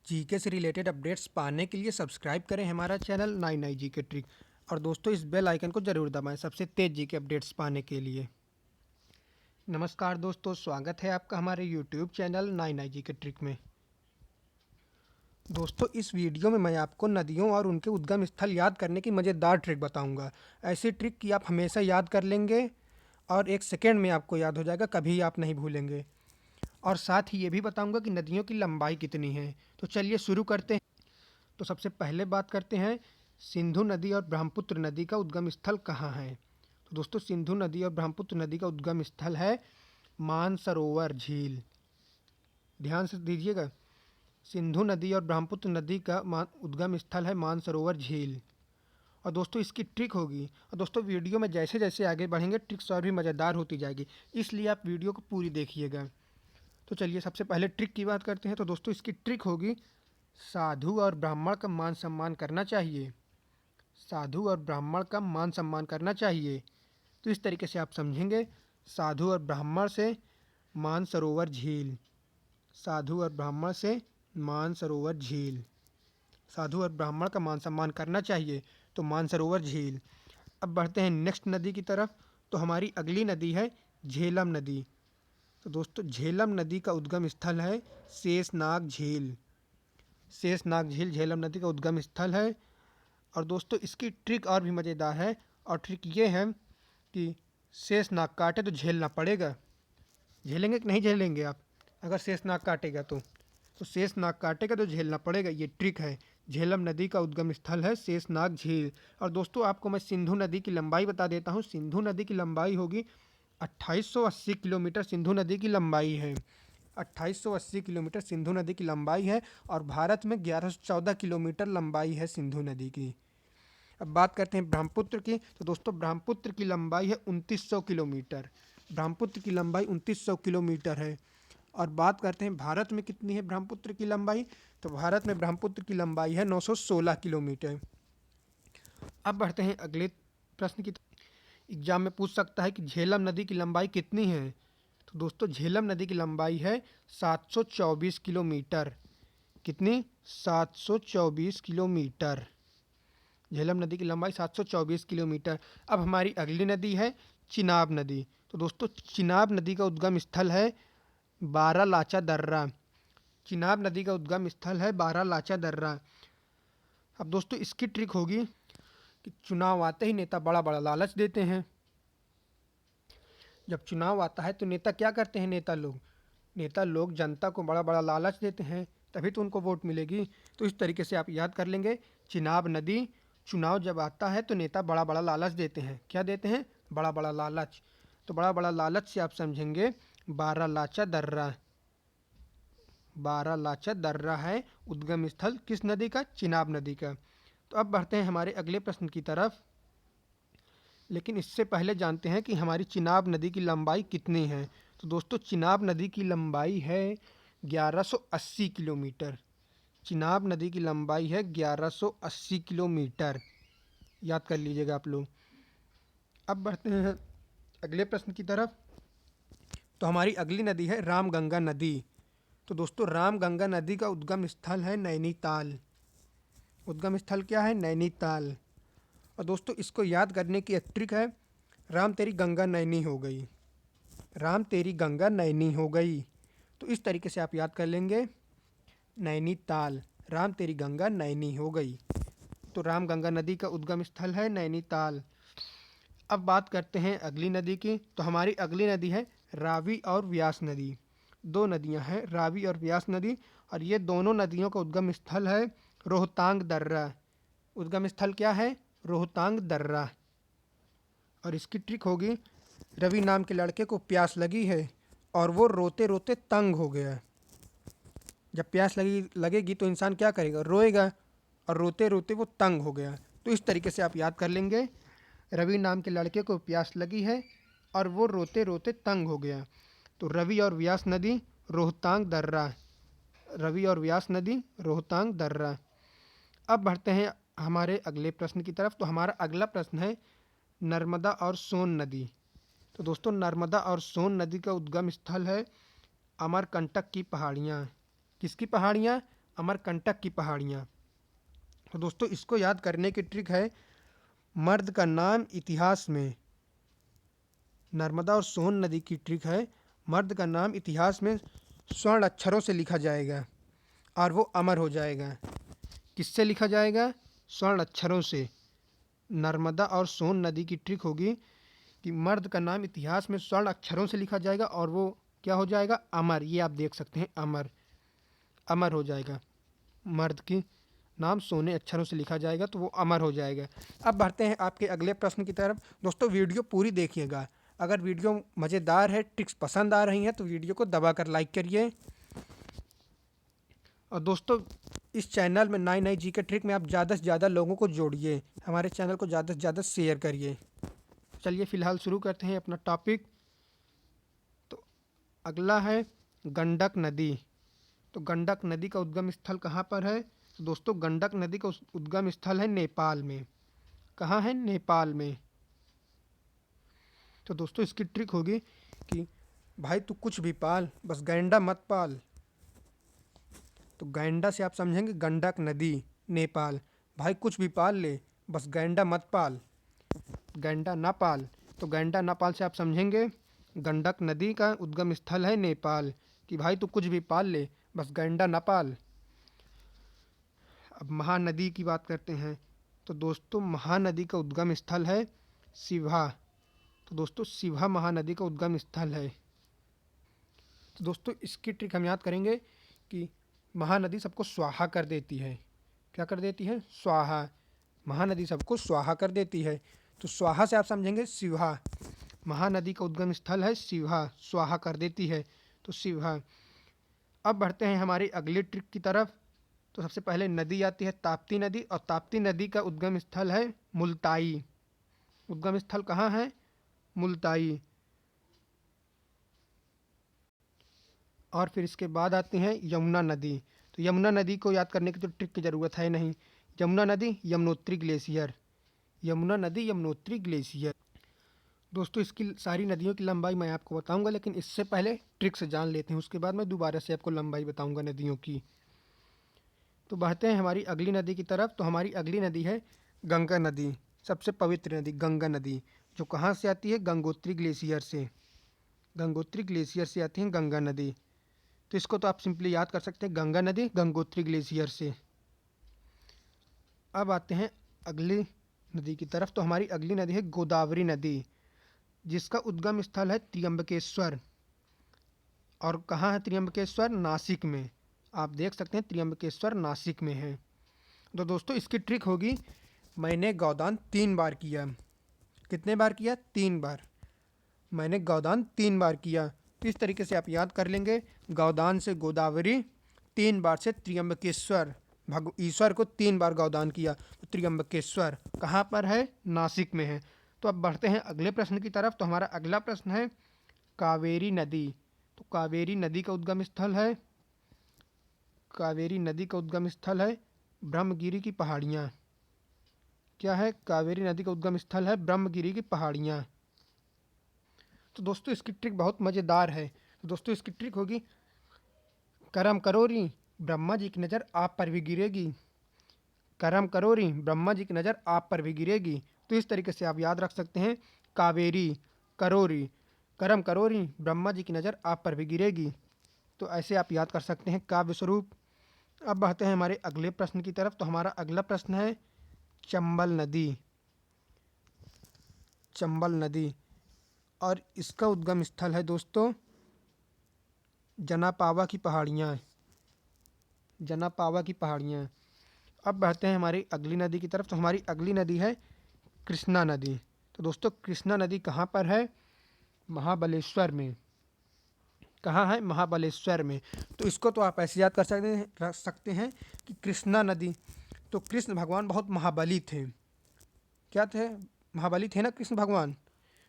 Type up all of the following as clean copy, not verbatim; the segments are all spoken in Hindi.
जीके से रिलेटेड अपडेट्स पाने के लिए सब्सक्राइब करें हमारा चैनल 99 जीके ट्रिक। और दोस्तों इस बेल आइकन को ज़रूर दबाएं सबसे तेज़ जीके अपडेट्स पाने के लिए। नमस्कार दोस्तों, स्वागत है आपका हमारे यूट्यूब चैनल 99 जीके ट्रिक में। दोस्तों इस वीडियो में मैं आपको नदियों और उनके उद्गम स्थल याद करने की मज़ेदार ट्रिक बताऊंगा। ऐसी ट्रिक कि आप हमेशा याद कर लेंगे और एक सेकेंड में आपको याद हो जाएगा, कभी आप नहीं भूलेंगे। और साथ ही ये भी बताऊंगा कि नदियों की लंबाई कितनी है। तो चलिए शुरू करते हैं। तो सबसे पहले बात करते हैं, सिंधु नदी और ब्रह्मपुत्र नदी का उद्गम स्थल कहाँ है। तो दोस्तों सिंधु नदी और ब्रह्मपुत्र नदी का उद्गम स्थल है मानसरोवर झील। ध्यान से दीजिएगा, सिंधु नदी और ब्रह्मपुत्र नदी का उद्गम स्थल है मानसरोवर झील। और दोस्तों इसकी ट्रिक होगी, और दोस्तों वीडियो में जैसे जैसे आगे बढ़ेंगे ट्रिक्स और भी मज़ेदार होती जाएगी, इसलिए आप वीडियो को पूरी देखिएगा। तो चलिए सबसे पहले ट्रिक की बात करते हैं। तो दोस्तों इसकी ट्रिक होगी, साधु और ब्राह्मण का मान सम्मान करना चाहिए। साधु और ब्राह्मण का मान सम्मान करना चाहिए। तो इस तरीके से आप समझेंगे, साधु और ब्राह्मण से मानसरोवर झील। साधु और ब्राह्मण से मानसरोवर झील। साधु और ब्राह्मण का मान सम्मान करना चाहिए, तो मानसरोवर झील। अब बढ़ते हैं नेक्स्ट नदी की तरफ। तो हमारी अगली नदी है झेलम नदी। तो दोस्तों झेलम नदी का उद्गम स्थल है शेषनाग झील। शेषनाग झील झेलम नदी का उद्गम स्थल है। और दोस्तों इसकी ट्रिक और भी मज़ेदार है, और ट्रिक ये है कि शेषनाग काटे तो झेलना पड़ेगा। झेलेंगे कि नहीं झेलेंगे आप? अगर शेषनाग काटेगा तो शेषनाग काटेगा तो झेलना पड़ेगा, ये ट्रिक है। झेलम नदी का उद्गम स्थल है शेषनाग झील। और दोस्तों आपको मैं सिंधु नदी की लंबाई बता देता हूँ। सिंधु नदी की लंबाई होगी 2880 किलोमीटर। सिंधु नदी की लंबाई है 2880 किलोमीटर सिंधु नदी की लंबाई है। और भारत में 1114 किलोमीटर लंबाई है सिंधु नदी की। अब बात करते हैं ब्रह्मपुत्र की। तो दोस्तों ब्रह्मपुत्र की लंबाई है 2900 किलोमीटर। ब्रह्मपुत्र की लंबाई 2900 किलोमीटर है। और बात करते हैं भारत में कितनी है ब्रह्मपुत्र की लंबाई। तो भारत में ब्रह्मपुत्र की लंबाई है 916 किलोमीटर। अब बढ़ते हैं अगले प्रश्न की। एग्जाम में पूछ सकता है कि झेलम नदी की लंबाई कितनी है। तो दोस्तों झेलम नदी की लंबाई है 724 किलोमीटर। कितनी? 724 किलोमीटर। झेलम नदी की लंबाई 724 किलोमीटर। अब हमारी अगली नदी है चिनाब नदी। तो दोस्तों चिनाब नदी का उद्गम स्थल है बारालाचा दर्रा। चिनाब नदी का उद्गम स्थल है बारालाचा दर्रा। अब दोस्तों इसकी ट्रिक होगी कि चुनाव आते ही नेता बड़ा बड़ा लालच देते हैं। जब चुनाव आता है तो नेता क्या करते हैं? नेता लोग जनता को बड़ा बड़ा लालच देते हैं, तभी तो उनको वोट मिलेगी। तो इस तरीके से आप याद कर लेंगे, चिनाब नदी। चुनाव जब आता है तो नेता बड़ा बड़ा लालच देते हैं। क्या देते हैं? बड़ा बड़ा लालच। तो बड़ा बड़ा लालच से आप समझेंगे बारालाचा दर्रा। बारालाचा दर्रा है उद्गम स्थल किस नदी का? चिनाब नदी का। तो अब बढ़ते हैं हमारे अगले प्रश्न की तरफ। लेकिन इससे पहले जानते हैं कि हमारी चिनाब नदी की लंबाई कितनी है। तो दोस्तों चिनाब नदी की लंबाई है 1180 किलोमीटर। चिनाब नदी की लंबाई है 1180 किलोमीटर। याद कर लीजिएगा आप लोग। अब बढ़ते हैं अगले प्रश्न की तरफ। तो हमारी अगली नदी है रामगंगा नदी। तो दोस्तों रामगंगा नदी का उद्गम स्थल है नैनीताल। उद्गम स्थल क्या है? नैनीताल। और दोस्तों इसको याद करने की एक ट्रिक है, राम तेरी गंगा नैनी हो गई। राम तेरी गंगा नैनी हो गई। तो इस तरीके से आप याद कर लेंगे, नैनीताल। राम तेरी गंगा नैनी हो गई। तो रामगंगा नदी का उद्गम स्थल है नैनीताल। अब बात करते हैं अगली नदी की। तो हमारी अगली नदी है रावी और व्यास नदी। दो नदियां हैं, रावी और व्यास नदी। और ये दोनों नदियों का उद्गम स्थल है रोहतांग दर्रा। उद्गम स्थल क्या है? रोहतांग दर्रा। और इसकी ट्रिक होगी, रवि नाम के लड़के को प्यास लगी है और वो रोते रोते तंग हो गया। जब प्यास लगेगी तो इंसान क्या करेगा? रोएगा। और रोते रोते वो तंग हो गया। तो इस तरीके से आप याद कर लेंगे, रवि नाम के लड़के को प्यास लगी है और वो रोते रोते तंग हो गया। तो रवि और व्यास नदी रोहतांग दर्रा। रवि और व्यास नदी रोहतांग दर्रा। अब बढ़ते हैं हमारे अगले प्रश्न की तरफ। तो हमारा अगला प्रश्न है नर्मदा और सोन नदी। तो दोस्तों नर्मदा और सोन नदी का उद्गम स्थल है अमरकंटक की पहाड़ियाँ। किसकी पहाड़ियाँ? अमरकंटक की पहाड़ियाँ। तो दोस्तों इसको याद करने की ट्रिक है, मर्द का नाम इतिहास में, नर्मदा और सोन नदी की ट्रिक है, मर्द का नाम इतिहास में स्वर्ण अक्षरों से लिखा जाएगा और वो अमर हो जाएगा। किससे लिखा जाएगा? स्वर्ण अक्षरों से। नर्मदा और सोन नदी की ट्रिक होगी कि मर्द का नाम इतिहास में स्वर्ण अक्षरों से लिखा जाएगा और वो क्या हो जाएगा? अमर। ये आप देख सकते हैं, अमर, अमर हो जाएगा। मर्द की नाम सोने अक्षरों से लिखा जाएगा तो वो अमर हो जाएगा। अब बढ़ते हैं आपके अगले प्रश्न की तरफ। दोस्तों वीडियो पूरी देखिएगा। अगर वीडियो मज़ेदार है, ट्रिक्स पसंद आ रही हैं तो वीडियो को दबाकर लाइक करिए। और दोस्तों इस चैनल में नई नई जी के ट्रिक में आप ज़्यादा से ज़्यादा लोगों को जोड़िए, हमारे चैनल को ज़्यादा से ज़्यादा शेयर करिए। चलिए फ़िलहाल शुरू करते हैं अपना टॉपिक। तो अगला है गंडक नदी। तो गंडक नदी का उद्गम स्थल कहाँ पर है? तो दोस्तों गंडक नदी का उद्गम स्थल है नेपाल में। कहाँ है? नेपाल में। तो दोस्तों इसकी ट्रिक होगी कि भाई तू कुछ भी पाल, बस गैंडा मत पाल। तो गैंडा से आप समझेंगे गंडक नदी, नेपाल। भाई कुछ भी पाल ले, बस गैंडा मत पाल, गैंडा ना पाल। तो गैंडा ना पाल से आप समझेंगे गंडक नदी का उद्गम स्थल है नेपाल, कि भाई तू कुछ भी पाल ले, बस गैंडा ना पाल। अब महानदी की बात करते हैं। तो दोस्तों महानदी का उद्गम स्थल है शिवा। तो दोस्तों शिवा महानदी का उद्गम स्थल है। तो दोस्तों इसकी ट्रिक हम याद करेंगे कि महानदी सबको स्वाहा कर देती है। क्या कर देती है? स्वाहा। महानदी सबको स्वाहा कर देती है। तो स्वाहा से आप समझेंगे शिवा। महानदी का उद्गम स्थल है शिवा, स्वाहा कर देती है तो शिवा। अब बढ़ते हैं हमारी अगली ट्रिक की तरफ। तो सबसे पहले नदी आती है ताप्ती नदी, और ताप्ती नदी का उद्गम स्थल है मुल्ताई। उद्गम स्थल कहाँ है? मुल्ताई। और फिर इसके बाद आती हैं यमुना नदी। तो यमुना नदी को याद करने की तो ट्रिक की ज़रूरत है नहीं। यमुना नदी यमुनोत्री ग्लेशियर, यमुना नदी यमुनोत्री ग्लेशियर। दोस्तों इसकी सारी नदियों की लंबाई मैं आपको बताऊंगा, लेकिन इससे पहले ट्रिक से जान लेते हैं, उसके बाद मैं दोबारा से आपको लंबाई बताऊंगा नदियों की। तो बढ़ते हैं हमारी अगली नदी की तरफ। तो हमारी अगली नदी है गंगा नदी, सबसे पवित्र नदी गंगा नदी, जो कहाँ से आती है? गंगोत्री ग्लेशियर से। गंगोत्री ग्लेशियर से आती है गंगा नदी। तो इसको तो आप सिंपली याद कर सकते हैं, गंगा नदी गंगोत्री ग्लेशियर से। अब आते हैं अगली नदी की तरफ। तो हमारी अगली नदी है गोदावरी नदी, जिसका उद्गम स्थल है त्र्यंबकेश्वर। और कहाँ है त्र्यंबकेश्वर? नासिक में। आप देख सकते हैं त्र्यंबकेश्वर नासिक में है। तो दोस्तों इसकी ट्रिक होगी, मैंने गोदान 3 बार किया। कितने बार किया? 3 बार। मैंने गोदान 3 बार किया। तो इस तरीके से आप याद कर लेंगे, गोदान से गोदावरी, 3 बार से त्र्यंबकेश्वर। ईश्वर को 3 बार गोदान किया तो त्र्यंबकेश्वर कहाँ पर है? नासिक में है। तो अब बढ़ते हैं अगले प्रश्न की तरफ। तो हमारा अगला प्रश्न है कावेरी नदी। तो कावेरी नदी का उद्गम स्थल है, कावेरी नदी का उद्गम स्थल है ब्रह्मगिरी की पहाड़ियाँ। क्या है? कावेरी नदी का उद्गम स्थल है ब्रह्मगिरी की पहाड़ियाँ। तो दोस्तों इसकी ट्रिक बहुत मज़ेदार है। तो दोस्तों इसकी ट्रिक होगी, करम करोरी ब्रह्मा जी की नज़र आप पर भी गिरेगी, करम करोरी ब्रह्मा जी की नज़र आप पर भी गिरेगी। तो इस तरीके से आप याद रख सकते हैं, कावेरी, करोरी, करम करोरी ब्रह्मा जी की नज़र आप पर भी गिरेगी। तो ऐसे आप याद कर सकते हैं काव्य स्वरूप। अब बढ़ते हैं हमारे अगले प्रश्न की तरफ। तो हमारा अगला प्रश्न है चंबल नदी। चंबल नदी, और इसका उद्गम स्थल है दोस्तों जनापावा की पहाड़ियाँ, जनापावा की पहाड़ियाँ। अब बढ़ते हैं हमारी अगली नदी की तरफ। तो हमारी अगली नदी है कृष्णा नदी। तो दोस्तों कृष्णा नदी कहाँ पर है? महाबलेश्वर में। कहाँ है? महाबलेश्वर में। तो इसको तो आप ऐसे याद कर सकते हैं कि कृष्णा नदी, तो कृष्ण भगवान बहुत महाबली थे। क्या थे? महाबली थे ना कृष्ण भगवान।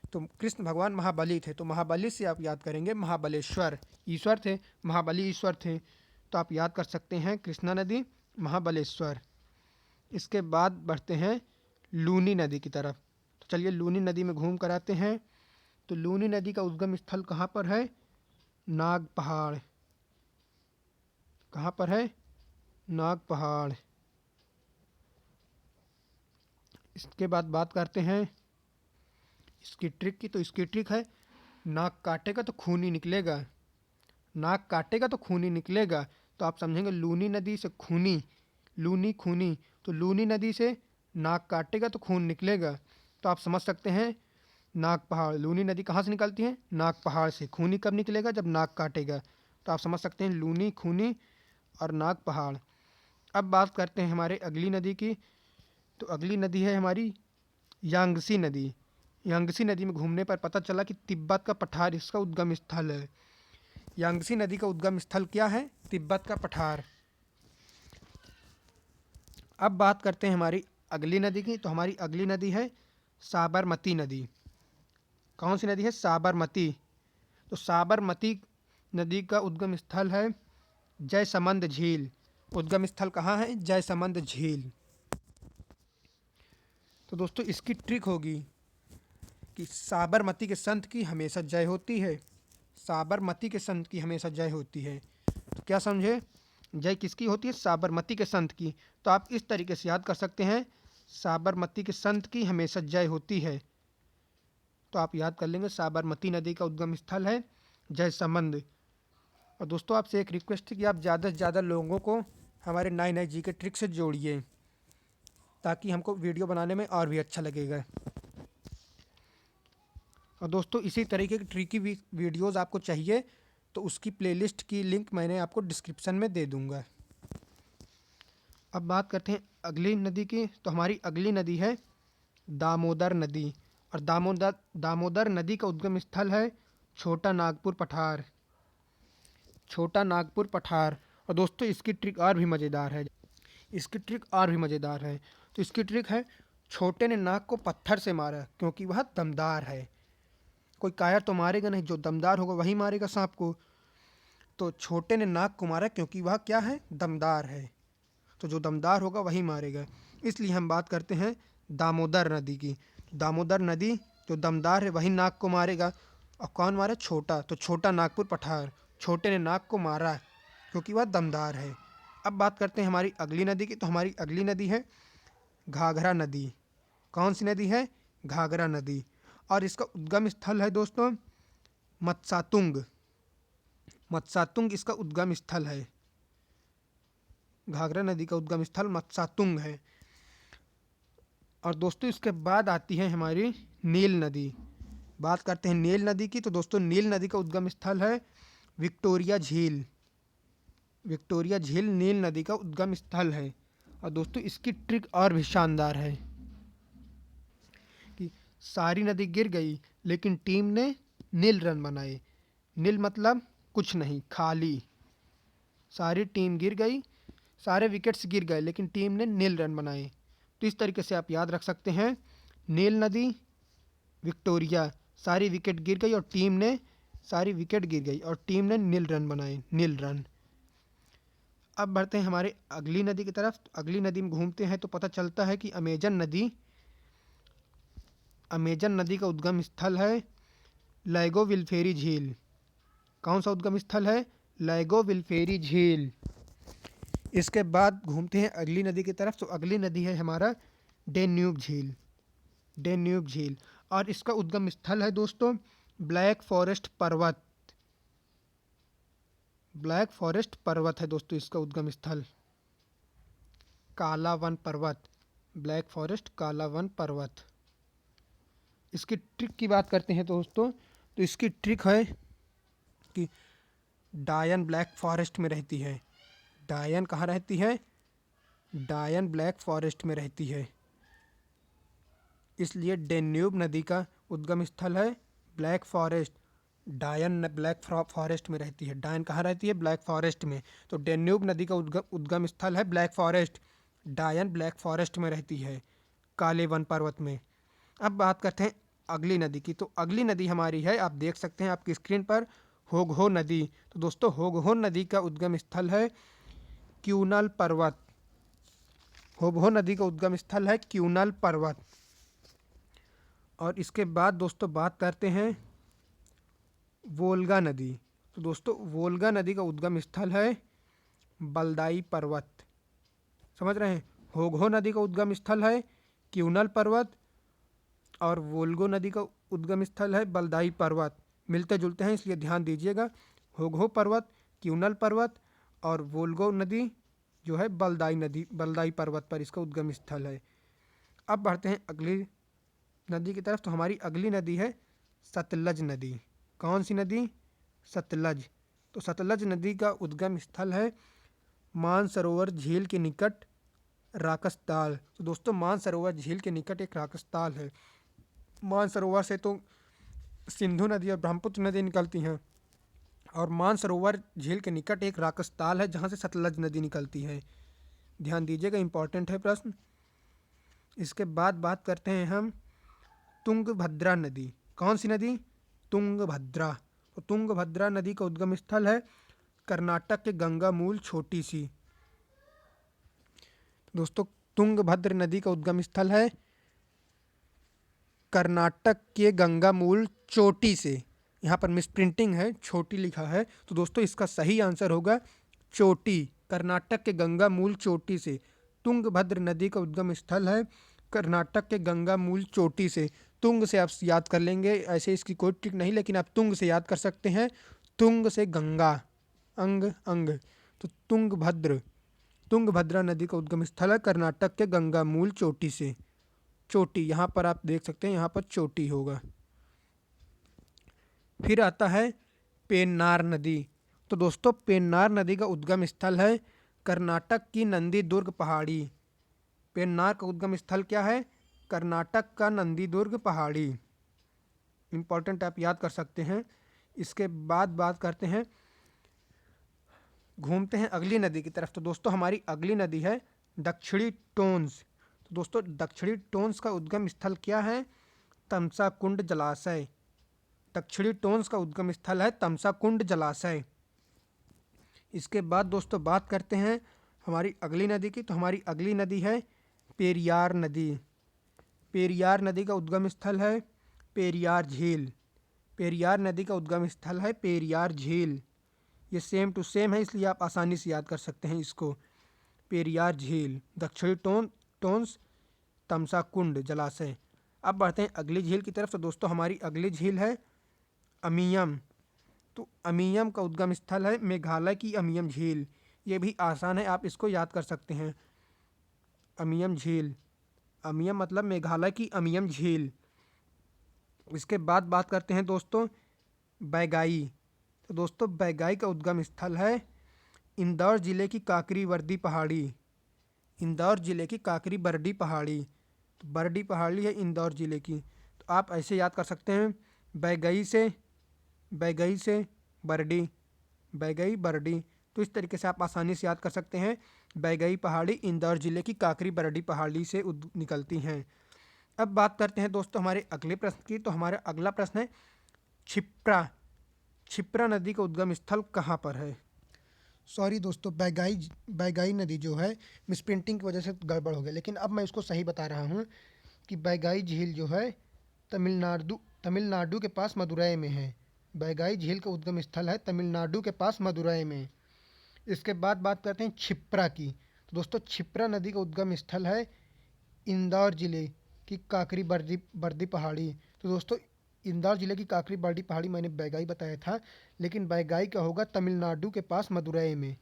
तो कृष्ण भगवान महाबली थे, तो महाबली से आप याद करेंगे महाबलेश्वर, ईश्वर थे, महाबली ईश्वर थे। तो आप याद कर सकते हैं कृष्णा नदी, महाबलेश्वर। इसके बाद बढ़ते हैं लूनी नदी की तरफ। तो चलिए लूनी नदी में घूम कर आते हैं। तो लूनी नदी का उद्गम स्थल कहाँ पर है? नाग पहाड़। कहाँ पर है? नाग पहाड़। इसके बाद बात करते हैं इसकी ट्रिक की। तो इसकी ट्रिक है, नाक काटेगा तो खून ही निकलेगा। नाक काटेगा तो खून ही निकलेगा। तो आप समझेंगे लूनी नदी से खूनी, लूनी खूनी, तो लूनी नदी से नाक काटेगा तो खून निकलेगा। तो आप समझ सकते हैं नाग पहाड़, लूनी नदी कहाँ से निकलती है? नाग पहाड़ से। खूनी कब निकलेगा? जब नाक काटेगा। तो आप समझ सकते हैं लूनी, खूनी और नाग पहाड़। अब बात करते हैं हमारे अगली नदी की। तो अगली नदी है हमारी यांगसी नदी। यांगसी नदी में घूमने पर पता चला कि तिब्बत का पठार इसका उद्गम स्थल है। यांगसी नदी का उद्गम स्थल क्या है? तिब्बत का पठार। अब बात करते हैं हमारी अगली नदी की। तो हमारी अगली नदी है साबरमती नदी। कौन सी नदी है? साबरमती। तो साबरमती नदी का उद्गम स्थल है जयसमंद झील। उद्गम स्थल कहाँ है? जयसमंद झील। तो दोस्तों इसकी ट्रिक होगी कि साबरमती के संत की हमेशा जय होती है। साबरमती के संत की हमेशा जय होती है। तो क्या समझे? जय किसकी होती है? साबरमती के संत की। तो आप इस तरीके से याद कर सकते हैं, साबरमती के संत की हमेशा जय होती है। तो आप याद कर लेंगे साबरमती नदी का उद्गम स्थल है जयसमंद। और दोस्तों आपसे एक रिक्वेस्ट है कि आप ज़्यादा से ज़्यादा लोगों को हमारे नए नए जी के ट्रिक से जोड़िए, ताकि हमको वीडियो बनाने में और भी अच्छा लगेगा। और दोस्तों इसी तरीके की ट्रिकी वीडियोज़ आपको चाहिए तो उसकी प्लेलिस्ट की लिंक मैंने आपको डिस्क्रिप्शन में दे दूँगा। अब बात करते हैं अगली नदी की। तो हमारी अगली नदी है दामोदर नदी। और दामोदर नदी का उद्गम स्थल है छोटा नागपुर पठार। छोटा नागपुर पठार। और दोस्तों इसकी ट्रिक और भी मज़ेदार है। इसकी ट्रिक और भी मज़ेदार है। तो इसकी ट्रिक है, छोटे ने नाग को पत्थर से मारा क्योंकि वह दमदार है। कोई कायर तो मारेगा नहीं, जो दमदार होगा वही मारेगा सांप को। तो छोटे ने नाग को मारा क्योंकि वह क्या है? दमदार है। तो जो दमदार होगा वही मारेगा। इसलिए हम बात करते हैं दामोदर नदी की। दामोदर नदी जो दमदार है वही नाग को मारेगा। और कौन मारा? छोटा। तो छोटा नागपुर पठार। छोटे ने नाग को मारा क्योंकि वह दमदार है। अब बात करते हैं हमारी अगली नदी की। तो हमारी अगली नदी है घाघरा नदी। कौन सी नदी है? घाघरा नदी। और इसका उद्गम स्थल है दोस्तों मत्सातुंग। मत्सातुंग इसका उद्गम स्थल है। घाघरा नदी का उद्गम स्थल मत्सातुंग है। और दोस्तों इसके बाद आती है हमारी नील नदी। बात करते हैं नील नदी की। तो दोस्तों नील नदी का उद्गम स्थल है विक्टोरिया झील। विक्टोरिया झील नील नदी का उद्गम स्थल है। और दोस्तों इसकी ट्रिक और भी शानदार है कि सारी नदी गिर गई लेकिन टीम ने नील रन बनाए। नील मतलब कुछ नहीं, खाली। सारी टीम गिर गई, सारे विकेट्स गिर गए लेकिन टीम ने नील रन बनाए। तो इस तरीके से आप याद रख सकते हैं, नील नदी, विक्टोरिया, सारी विकेट गिर गई और टीम ने सारी विकेट गिर गई और टीम ने नील रन बनाए, नील रन। अब बढ़ते हैं हमारे अगली नदी की तरफ। अगली नदी में घूमते हैं तो पता चलता है कि अमेजन नदी का उद्गम स्थल है लैगो विल्फेरी झील। कौन सा उद्गम स्थल है? लैगो विल्फेरी झील। इसके बाद घूमते हैं अगली नदी की तरफ। तो अगली नदी है हमारा डेन्यूब झील। डेन्यूब झील। और इसका उद्गम स्थल है दोस्तों ब्लैक फॉरेस्ट पर्वत। ब्लैक फॉरेस्ट पर्वत है दोस्तों इसका उद्गम स्थल। काला वन पर्वत, ब्लैक फॉरेस्ट काला वन पर्वत। इसकी ट्रिक की बात करते हैं दोस्तों, तो इसकी ट्रिक है कि डायन ब्लैक फॉरेस्ट में रहती है। डायन कहाँ रहती है? डायन ब्लैक फॉरेस्ट में रहती है। इसलिए डेन्यूब नदी का उद्गम स्थल है ब्लैक फॉरेस्ट। डायन ब्लैक फॉरेस्ट में रहती है। डायन कहाँ रहती है? ब्लैक फॉरेस्ट में। तो डेन्यूब नदी का उद्गम स्थल है ब्लैक फॉरेस्ट। डायन ब्लैक फॉरेस्ट में रहती है, काले वन पर्वत में। अब बात करते हैं अगली नदी की। तो अगली नदी हमारी है, आप देख सकते हैं आपकी स्क्रीन पर, होगहो नदी। तो दोस्तों होगहो नदी का उद्गम स्थल है क्यूनल पर्वत। होगहो नदी का उद्गम स्थल है क्यूनल पर्वत। और इसके बाद दोस्तों बात करते हैं वोल्गा नदी। तो दोस्तों वोल्गा नदी का उद्गम स्थल है बलदाई पर्वत। समझ रहे हैं। होगो नदी का उद्गम स्थल है क्यूनल पर्वत, और वोल्गो नदी का उद्गम स्थल है बलदाई पर्वत। मिलते जुलते हैं इसलिए ध्यान दीजिएगा। होगो पर्वत, क्यूनल पर्वत और वोल्गो नदी जो है बलदाई नदी, बलदाई पर्वत पर इसका उद्गम स्थल है। अब बढ़ते हैं अगली नदी की तरफ। तो हमारी अगली नदी है सतलज नदी। कौन सी नदी? सतलज। तो सतलज नदी का उद्गम स्थल है मानसरोवर झील के निकट राकसताल। तो दोस्तों मानसरोवर झील के निकट एक राकसताल है। मानसरोवर से तो सिंधु नदी और ब्रह्मपुत्र नदी निकलती हैं, और मानसरोवर झील के निकट एक राकसताल है जहाँ से सतलज नदी निकलती है। ध्यान दीजिएगा, इंपॉर्टेंट है प्रश्न। इसके बाद बात करते हैं हम तुंगभद्रा नदी। कौन सी नदी? तुंगभद्रा। तो तुंगभद्रा नदी का उद्गम स्थल है कर्नाटक के गंगा मूल छोटी सी। दोस्तों तुंगभद्र नदी का उद्गम स्थल है कर्नाटक के गंगा मूल चोटी से। यहाँ पर मिसप्रिंटिंग है, छोटी लिखा है। तो दोस्तों इसका सही आंसर होगा चोटी, कर्नाटक के गंगा मूल चोटी से। तुंगभद्र नदी का उद्गम स्थल है कर्नाटक के गंगा मूल चोटी से। तुंग से आप याद कर लेंगे, ऐसे इसकी कोई ट्रिक नहीं, लेकिन आप तुंग से याद कर सकते हैं। तुंग से गंगा, अंग अंग। तो तुंगभद्र, तुंगभद्रा नदी का उद्गम स्थल है कर्नाटक के गंगा मूल चोटी से। चोटी यहाँ पर आप देख सकते हैं, यहाँ पर चोटी होगा। फिर आता है पेन्नार नदी। तो दोस्तों पेन्नार नदी का उद्गम स्थल है कर्नाटक की नंदी दुर्ग पहाड़ी। पेन्नार का उद्गम स्थल क्या है? कर्नाटक का नंदी दुर्ग पहाड़ी। इंपॉर्टेंट, आप याद कर सकते हैं। इसके बाद बात करते हैं, घूमते हैं अगली नदी की तरफ। तो दोस्तों हमारी अगली नदी है दक्षिणी टोन्स। तो दोस्तों दक्षिणी टोन्स का उद्गम स्थल क्या है? तमसा कुंड जलाशय। दक्षिणी टोन्स का उद्गम स्थल है तमसा कुंड जलाशय। इसके बाद दोस्तों बात करते हैं हमारी अगली नदी की। तो हमारी अगली नदी है पेरियार नदी। पेरियार नदी का उद्गम स्थल है पेरियार झील। पेरियार नदी का उद्गम स्थल है पेरियार झील। ये सेम टू सेम है, इसलिए आप आसानी से याद कर सकते हैं इसको। पेरियार झील, दक्षिणी टोन्स, तमसा कुंड जलाशय। अब बढ़ते हैं अगली झील की तरफ। तो दोस्तों हमारी अगली झील है अमियम। तो अमियम का उद्गम स्थल है मेघालय की अमियम झील। ये भी आसान है, आप इसको याद कर सकते हैं। अमियम झील, अमियम मतलब मेघालय की अमियम झील। इसके बाद बात करते हैं दोस्तों बैगाई। तो दोस्तों बैगाई का उद्गम स्थल है इंदौर ज़िले की काकरी वर्दी पहाड़ी। इंदौर ज़िले की काकरी बरडी पहाड़ी। तो बरडी पहाड़ी है इंदौर ज़िले की। तो आप ऐसे याद कर सकते हैं, बैगई से बरडी, बैगई बरडी। तो इस तरीके से आप आसानी से याद कर सकते हैं। बैगई पहाड़ी इंदौर ज़िले की काकरी बरडी पहाड़ी से निकलती हैं। अब बात करते हैं दोस्तों हमारे अगले प्रश्न की। तो हमारा अगला प्रश्न है क्षिप्रा। क्षिप्रा नदी का उद्गम स्थल कहाँ पर है? सॉरी दोस्तों, बैगाई नदी जो है मिसप्रिंटिंग की वजह से गड़बड़ हो गया, लेकिन अब मैं इसको सही बता रहा हूँ कि बैगाई झील जो है तमिलनाडु के पास मदुरई में है। बैगाई झील का उद्गम स्थल है तमिलनाडु के पास मदुरई में। इसके बाद बात करते हैं क्षिप्रा की। तो दोस्तों क्षिप्रा नदी का उद्गम स्थल है इंदौर ज़िले की काकरी बर्दी पहाड़ी। तो दोस्तों इंदौर ज़िले की काकरी बर्डी पहाड़ी मैंने बैगाई बताया था, लेकिन बैगाई का होगा तमिलनाडु के पास मदुरई में।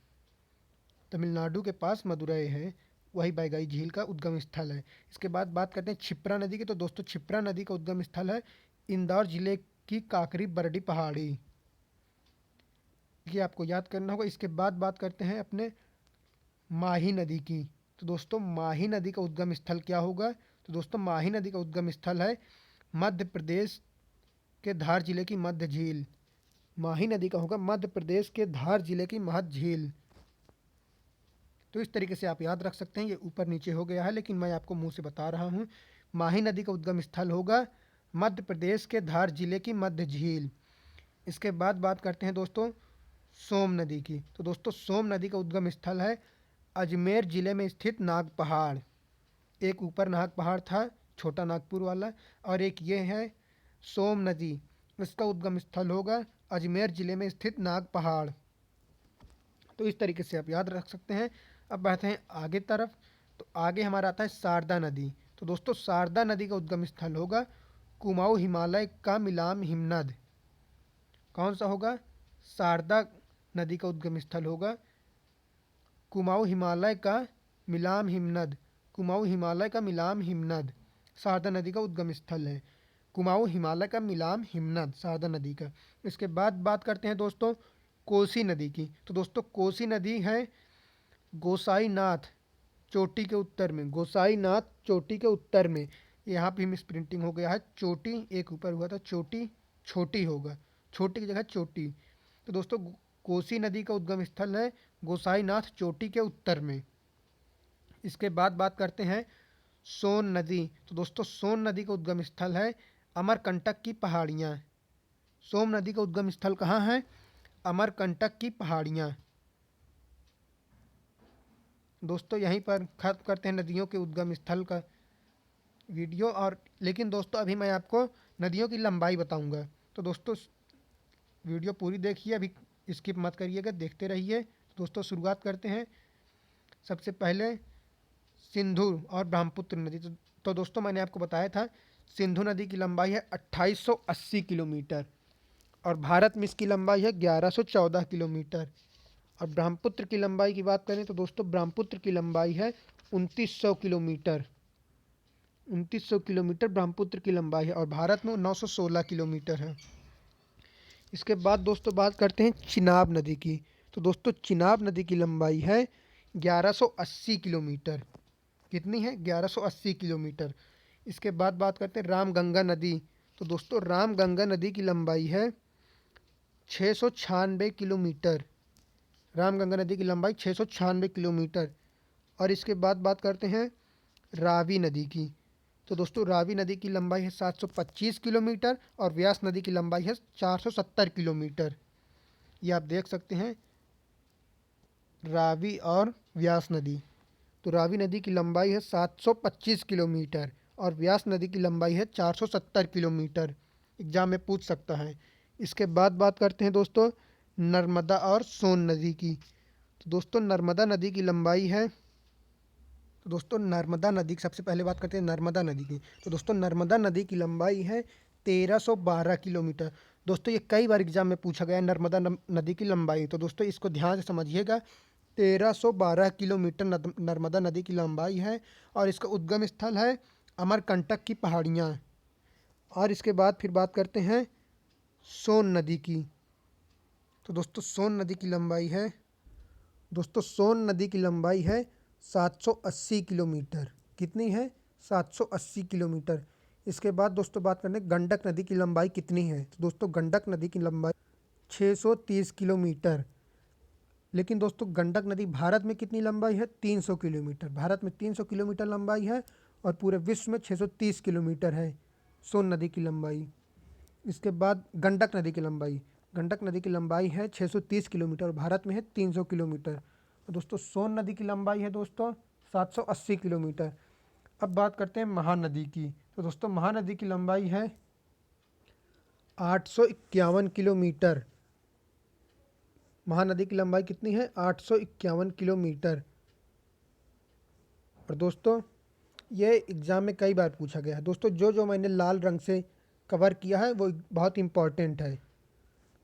तमिलनाडु के पास मदुरई है, वही बैगाई झील का उद्गम स्थल है। इसके बाद बात करते हैं क्षिप्रा नदी की। तो दोस्तों क्षिप्रा नदी का उद्गम स्थल है इंदौर ज़िले की काकरी बर्डी पहाड़ी। ये आपको याद करना होगा। इसके बाद बात करते हैं अपने माही नदी की। तो दोस्तों माही नदी का उद्गम स्थल क्या होगा? तो दोस्तों माही नदी का उद्गम स्थल है मध्य प्रदेश के धार जिले की मध्य झील। माही नदी का होगा मध्य प्रदेश के धार जिले की मध्य झील। तो इस तरीके से आप याद रख सकते हैं। ये ऊपर नीचे हो गया है, लेकिन मैं आपको मुंह से बता रहा हूँ। माही नदी का उद्गम स्थल होगा मध्य प्रदेश के धार जिले की मध्य झील। इसके बाद बात करते हैं दोस्तों सोम नदी की। तो दोस्तों सोम नदी का उद्गम स्थल है अजमेर ज़िले में स्थित नाग पहाड़। एक ऊपर नाग पहाड़ था छोटा नागपुर वाला, और एक ये है सोम नदी। इसका उद्गम स्थल होगा अजमेर ज़िले में स्थित नाग पहाड़। तो इस तरीके से आप याद रख सकते हैं। अब बढ़ते हैं आगे तरफ। तो आगे हमारा आता है शारदा नदी। तो दोस्तों शारदा नदी का उद्गम स्थल होगा कुमाऊं हिमालय का मिलाम हिमनद। कौन सा होगा? शारदा नदी का उद्गम स्थल होगा कुमाऊं हिमालय का मिलाम हिमनद। कुमाऊं हिमालय का मिलाम हिमनद शारदा नदी का उद्गम स्थल है। कुमाऊं हिमालय का मिलाम हिमनद शारदा नदी का। इसके बाद बात करते हैं दोस्तों कोसी नदी की। तो दोस्तों कोसी नदी है गोसाईनाथ चोटी के उत्तर में। गोसाईनाथ चोटी के उत्तर में। यहाँ पे मिस प्रिंटिंग हो गया है, चोटी एक ऊपर हुआ था, चोटी छोटी होगा, छोटी की जगह चोटी। तो दोस्तों कोसी नदी का उद्गम स्थल है गोसाईनाथ चोटी के उत्तर में। इसके बाद बात करते हैं सोन नदी। तो दोस्तों सोन नदी का उद्गम स्थल है अमरकंटक की पहाड़ियाँ। सोन नदी का उद्गम स्थल कहाँ है? अमरकंटक की पहाड़ियाँ। दोस्तों यहीं पर खत्म करते हैं नदियों के उद्गम स्थल का वीडियो। और लेकिन दोस्तों अभी मैं आपको नदियों की लंबाई बताऊंगा। तो दोस्तों वीडियो पूरी देखिए, अभी स्किप मत करिएगा, देखते रहिए। दोस्तों शुरुआत करते हैं सबसे पहले सिंधु और ब्रह्मपुत्र नदी। तो दोस्तों मैंने आपको बताया था सिंधु नदी की लंबाई है 2880 किलोमीटर और भारत में इसकी लंबाई है 1114 किलोमीटर। और ब्रह्मपुत्र की लंबाई की बात करें तो दोस्तों ब्रह्मपुत्र की लंबाई है 2900 किलोमीटर। 2900 किलोमीटर ब्रह्मपुत्र की लंबाई है और भारत में 916 किलोमीटर है। इसके बाद दोस्तों बात करते हैं चिनाब नदी की। तो दोस्तों चिनाब नदी की लंबाई है 1180 किलोमीटर। कितनी है? 1180 किलोमीटर। इसके बाद बात करते हैं रामगंगा नदी। तो दोस्तों रामगंगा नदी की लंबाई है 696 किलोमीटर। रामगंगा नदी की लंबाई 696 किलोमीटर। और इसके बाद बात करते हैं रावी नदी की। तो दोस्तों रावी नदी की लंबाई है 725 किलोमीटर और व्यास नदी की लंबाई है 470 किलोमीटर। ये आप देख सकते हैं रावी और व्यास नदी। तो रावी नदी की लंबाई है 725 किलोमीटर और व्यास नदी की लंबाई है 470 किलोमीटर। एग्जाम में पूछ सकता है। इसके बाद बात करते हैं दोस्तों नर्मदा और सोन नदी की। तो दोस्तों नर्मदा नदी की लंबाई है तो दोस्तों नर्मदा नदी की सबसे पहले बात करते हैं नर्मदा नदी की। तो दोस्तों नर्मदा नदी की लंबाई है 1312 किलोमीटर। दोस्तों ये कई बार एग्जाम में पूछा गया है नर्मदा नदी की लंबाई। तो दोस्तों इसको ध्यान से समझिएगा 1312 किलोमीटर नर्मदा नदी की लंबाई है और इसका उद्गम स्थल है अमरकंटक की पहाड़ियाँ। और इसके बाद फिर बात करते हैं सोन नदी की। तो दोस्तों सोन नदी की लंबाई है दोस्तों सोन नदी की लंबाई है 780 किलोमीटर। कितनी है? 780 किलोमीटर। इसके बाद दोस्तों बात करते हैं गंडक नदी की लंबाई कितनी है। तो दोस्तों गंडक नदी की लंबाई 630 किलोमीटर। लेकिन दोस्तों गंडक नदी भारत में कितनी लंबाई है? 300 किलोमीटर। भारत में 300 किलोमीटर लंबाई है और पूरे विश्व में 630 किलोमीटर है सोन नदी की लंबाई। इसके बाद गंडक नदी की लंबाई। गंडक नदी की लंबाई है 630 किलोमीटर और भारत में है 300 किलोमीटर। और दोस्तों सोन नदी की लंबाई है दोस्तों 780 किलोमीटर। अब बात करते हैं महानदी की। तो दोस्तों महानदी की लंबाई है 851 किलोमीटर। महानदी की लंबाई कितनी है? 851 किलोमीटर। और दोस्तों ये एग्ज़ाम में कई बार पूछा गया है। दोस्तों जो जो मैंने लाल रंग से कवर किया है वो बहुत इम्पॉर्टेंट है।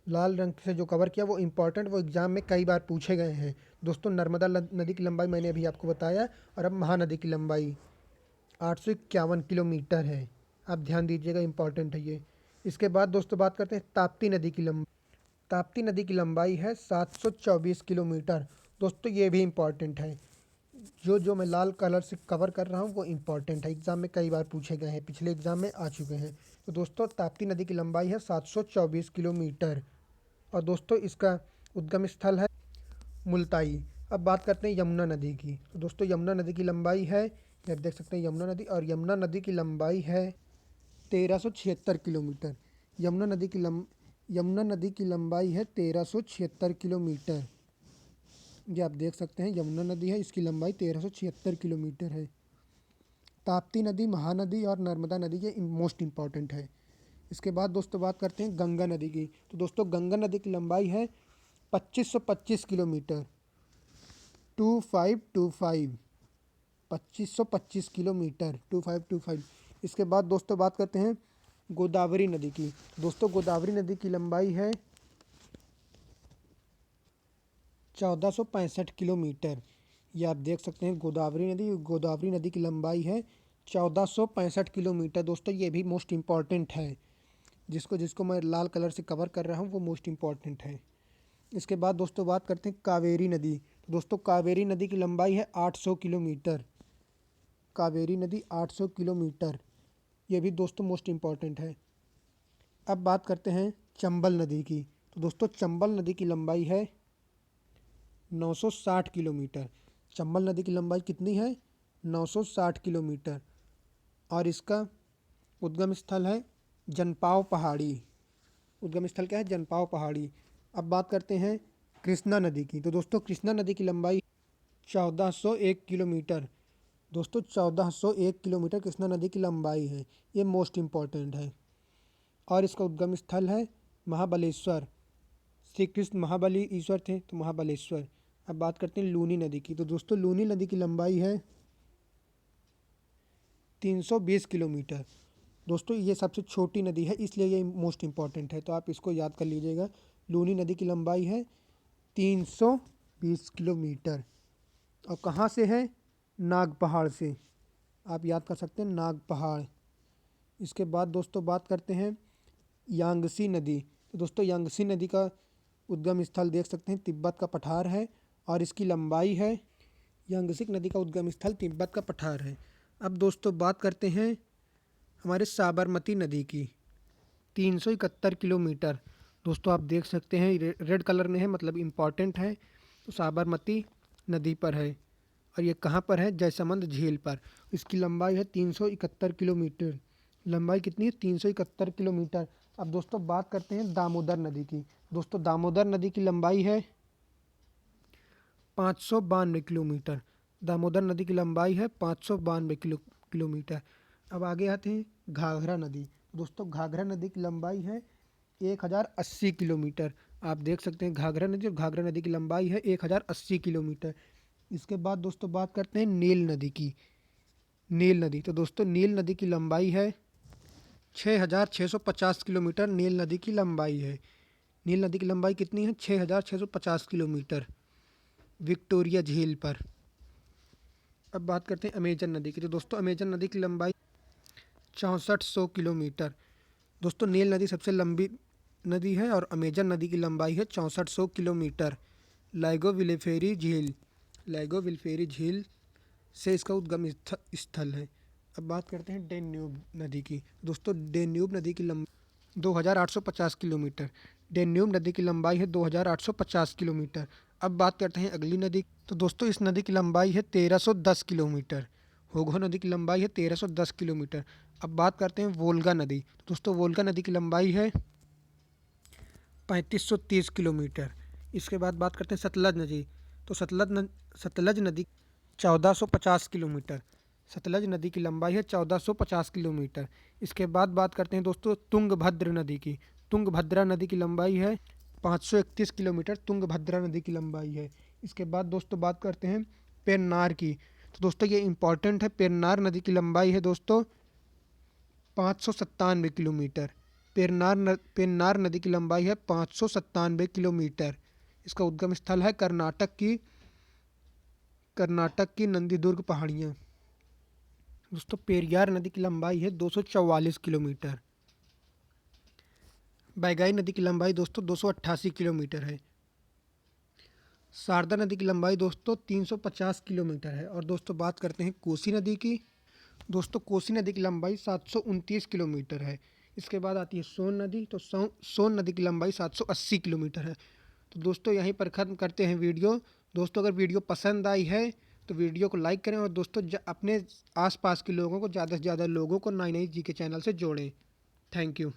लाल रंग से जो कवर किया वो इम्पॉर्टेंट, वो एग्ज़ाम में कई बार पूछे गए हैं। दोस्तों नर्मदा नदी की लंबाई मैंने अभी आपको बताया और अब महानदी की लंबाई 851 किलोमीटर है। आप ध्यान दीजिएगा, इम्पॉर्टेंट है ये। इसके बाद दोस्तों बात करते हैं ताप्ती नदी की लंबाई। ताप्ती नदी की लंबाई है 724 किलोमीटर। दोस्तों ये भी इम्पॉर्टेंट है। जो जो मैं लाल कलर से कवर कर रहा हूँ वो इम्पॉर्टेंट है, एग्ज़ाम में कई बार पूछे गए हैं, पिछले एग्ज़ाम में आ चुके हैं। तो दोस्तों ताप्ती नदी की लंबाई है 724 किलोमीटर और दोस्तों इसका उद्गम स्थल है मुल्ताई। अब बात करते हैं यमुना नदी की। तो दोस्तों यमुना नदी की लंबाई है, आप देख सकते हैं यमुना नदी, और यमुना नदी की लंबाई है 1376 किलोमीटर। यमुना नदी की लंबाई है 1376 किलोमीटर। ये आप देख सकते हैं यमुना नदी है, इसकी लंबाई 1376 किलोमीटर है। ताप्ती नदी, महानदी और नर्मदा नदी ये मोस्ट इम्पॉर्टेंट है। इसके बाद दोस्तों बात करते हैं गंगा नदी की। तो दोस्तों गंगा नदी की लंबाई है 2525 किलोमीटर। 2525 2525 किलोमीटर 2525। इसके बाद दोस्तों बात करते हैं गोदावरी नदी की। दोस्तों गोदावरी नदी की लंबाई है 1465 किलोमीटर। ये आप देख सकते हैं गोदावरी नदी की लंबाई है 1465 किलोमीटर। दोस्तों ये भी मोस्ट इम्पॉर्टेंट है, जिसको जिसको मैं लाल कलर से कवर कर रहा हूँ वो मोस्ट इम्पॉर्टेंट है। इसके बाद दोस्तों बात करते हैं कावेरी नदी। दोस्तों कावेरी नदी की लंबाई है 800 किलोमीटर। कावेरी नदी 800 किलोमीटर, ये भी दोस्तों मोस्ट इम्पॉर्टेंट है। अब बात करते हैं चंबल नदी की। तो दोस्तों चंबल नदी की लंबाई है 960 किलोमीटर। चंबल नदी की लंबाई कितनी है? 960 किलोमीटर। और इसका उद्गम स्थल है जनपाव पहाड़ी। उद्गम स्थल क्या है? जनपाव पहाड़ी। अब बात करते हैं कृष्णा नदी की। तो दोस्तों कृष्णा नदी की लंबाई 1401 किलोमीटर। दोस्तों 1401 किलोमीटर कृष्णा नदी की लंबाई है, ये मोस्ट इम्पॉर्टेंट है। और इसका उद्गम स्थल है महाबलेश्वर। श्री कृष्ण महाबली ईश्वर थे, तो महाबलेश्वर। अब बात करते हैं लूनी नदी की। तो दोस्तों लूनी नदी की लंबाई है 320 किलोमीटर। दोस्तों ये सबसे छोटी नदी है, इसलिए ये मोस्ट इम्पॉर्टेंट है, तो आप इसको याद कर लीजिएगा। लूनी नदी की लंबाई है 320 किलोमीटर। और कहाँ से है? नाग पहाड़ से। आप याद कर सकते हैं नाग पहाड़। इसके बाद दोस्तों बात करते हैं यांगसी नदी। तो दोस्तों यांगसी नदी का उद्गम स्थल देख सकते हैं तिब्बत का पठार है, और इसकी लंबाई है, यांगसी नदी का उद्गम स्थल तिब्बत का पठार है। अब दोस्तों बात करते हैं हमारे साबरमती नदी की। 371 किलोमीटर। दोस्तों आप देख सकते हैं रेड कलर में है, मतलब इम्पॉर्टेंट है। तो साबरमती नदी पर है, और ये कहाँ पर है? जयसमंद झील पर। इसकी लंबाई है 371 किलोमीटर। लंबाई कितनी है? 371 किलोमीटर। अब दोस्तों बात करते हैं दामोदर नदी की। दोस्तों दामोदर नदी की लंबाई है 592 किलोमीटर। दामोदर नदी की लंबाई है 592 किलोमीटर। अब आगे आते हैं घाघरा नदी। दोस्तों घाघरा नदी की लंबाई है 1080 किलोमीटर। आप देख सकते हैं घाघरा नदी, और घाघरा नदी की लंबाई है 1080 किलोमीटर। इसके बाद दोस्तों बात करते हैं नील नदी की। नील नदी। तो दोस्तों नील नदी की लंबाई है 6650 किलोमीटर। नील नदी की लंबाई है। नील नदी की लंबाई कितनी है? 6650 किलोमीटर, विक्टोरिया झील पर। अब बात करते हैं अमेजन नदी की। तो दोस्तों अमेजन नदी की लंबाई 6400 किलोमीटर। दोस्तों नील नदी सबसे लंबी नदी है, और अमेजन नदी की लंबाई है 6400 किलोमीटर। लाइगो विल्फेरी झील से इसका उद्गम स्थल है। अब बात करते हैं डेन्यूब नदी की। दोस्तों डेन्यूब नदी की लंबाई 2850 किलोमीटर। डेन्यूब नदी की लंबाई है 2850 किलोमीटर। अब बात करते हैं अगली नदी। तो दोस्तों इस नदी की लंबाई है 1310 किलोमीटर। होगो नदी की लंबाई है 1310 किलोमीटर। अब बात करते हैं वोल्गा नदी। दोस्तों वोल्गा नदी की लंबाई है 3530 किलोमीटर। इसके बाद बात करते हैं सतलज नदी। तो सतलज नदी 1450 किलोमीटर। सतलज नदी की लंबाई है 1450 किलोमीटर। इसके बाद बात करते हैं दोस्तों तुंगभद्र नदी की। तुंगभद्रा नदी की लंबाई है 531 किलोमीटर। तुंगभद्रा नदी की लंबाई है। इसके बाद दोस्तों बात करते हैं पेन्नार की। तो दोस्तों ये इंपॉर्टेंट है। पेन्नार नदी की लंबाई है दोस्तों 597 किलोमीटर। पेन्नार नदी की लंबाई है 597 किलोमीटर। इसका उद्गम स्थल है कर्नाटक की नंदीदुर्ग पहाड़ियाँ। दोस्तों पेरियार नदी की लंबाई है 244 किलोमीटर। बैगाई नदी की लंबाई दोस्तों 288 किलोमीटर है। शारदा नदी की लंबाई दोस्तों 350 किलोमीटर है। और दोस्तों बात करते हैं कोसी नदी की। दोस्तों कोसी नदी की लंबाई 729 किलोमीटर है। इसके बाद आती है सोन नदी। तो सोन नदी की लंबाई 780 किलोमीटर है। तो दोस्तों यहीं पर ख़त्म करते हैं वीडियो। दोस्तों अगर वीडियो पसंद आई है तो वीडियो को लाइक करें, और दोस्तों अपने आसपास के लोगों को, ज़्यादा से ज़्यादा लोगों को 9 जी के चैनल से जोड़ें। Thank you.